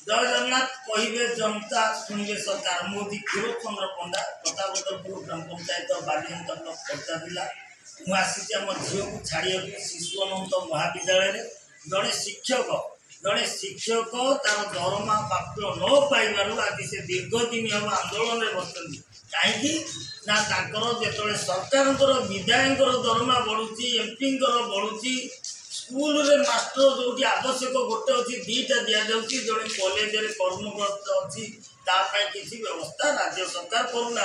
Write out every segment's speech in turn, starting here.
जय जगन्नाथ कहे जनता शुणे सरकार मोदी क्षीर चंद्र पंडा प्रतापगढ़पुर ग्राम पंचायत बालिंतर खर्चा जिला मुझे आम झील को छाड़ा शिशु अनंत महाविद्यालय जड़े शिक्षक तार दरमा प्राप्य न पाइबार आज से दीर्घ दिन हम आंदोलन में बसुँच कहीं जो सरकार विधायक दरमा बढ़ुची एमपी बढ़ुची स्कूल रे मास्टर जो आवश्यक गोटे अच्छी दीटा दि जाऊँगी जड़े कॉलेज रे कर्मरत अच्छी किसी व्यवस्था राज्य सरकार करूना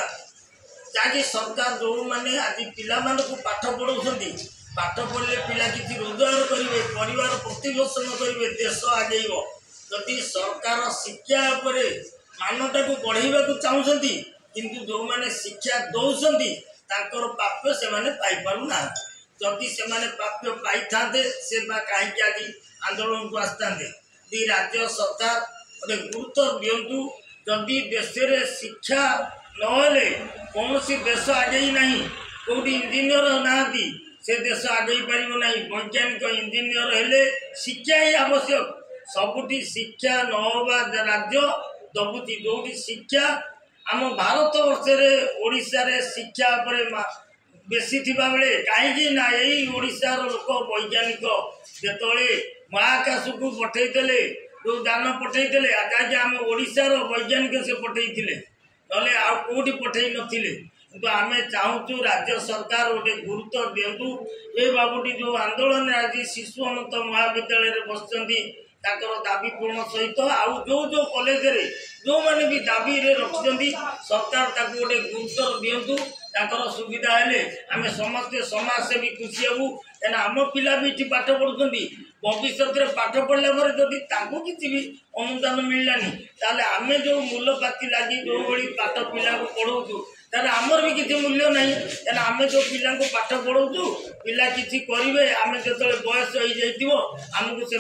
जहाँकि सरकार जो मैंने आज पिला पाठ पढ़ाऊँ पाठ पढ़ले पिला किसी रोजगार करेंगे परिवार प्रतिपोषण करेंगे देश आगेब जदि सरकार शिक्षा मानटा को बढ़ावा चाहूँगी किंतु जो मैंने शिक्षा दौरान प्राप्य से पाइना जदि से प्राप्य पाई था से कहीं आज आंदोलन को आसता राज्य सरकार गोटे गुरुत्व दिंतु जदि देश में शिक्षा नहले कौन देश आगे ना कौटी इंजीनियर ना से देश आगे पार ना वैज्ञानिक इंजीनियर हेले शिक्षा ही आवश्यक सबुठी शिक्षा नवा राज्य दबुची जो शिक्षा आम भारत वर्ष रे शिक्षा बेसी थिबा बेले कहीं ना यही ओडिशार लोक वैज्ञानिक जेतले महाकाश को पठेले जो दान पठेले आज आम ओडिशार वैज्ञानिक से पठेले ना आ कौटी पठे नथिले किंतु आम चाहूँ राज्य सरकार गोटे गुरुत्व दिंतु ये बाबूटी जो आंदोलन आज शिशु अनंत महाविद्यालय बसुँच दाबी पूर्ण सहित आउ जो कॉलेज रे जो मैंने भी दाबी रखिंट सरकार ताको गोटे गुरुत्व दिंतु सुविधा हेले आम समस्ते समाजसेवी खुशी हबू क्या आम पिला भी ये पाठ पढ़ुं भविष्य में पाठ पढ़ला जब किसी भी अनुदान मिललानी ताले आम जो मूल्यपाती लगी जो भाई पाठ पिला को पढ़ाऊँ ताले आमर भी किसी मूल्य ना क्या आम जो पिला को पाठ पढ़ाऊँ पिला किसी करेंगे आम जो बयस हो आमको से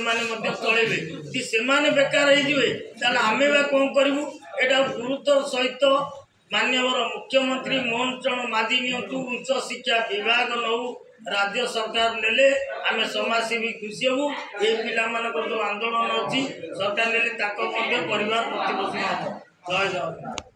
चलेबे से बेकार हो आम कौन करूँ यहाँ गुरुत्व सहित माननीय मुख्यमंत्री मोहन चरण माझी नियंतु उच्च शिक्षा विभाग नौ राज्य सरकार नेले आम समाजसेवी खुशी हबू ये पिला जो आंदोलन अच्छी सरकार नेले परिवार प्रतिपोषण जय जगन्नाथ।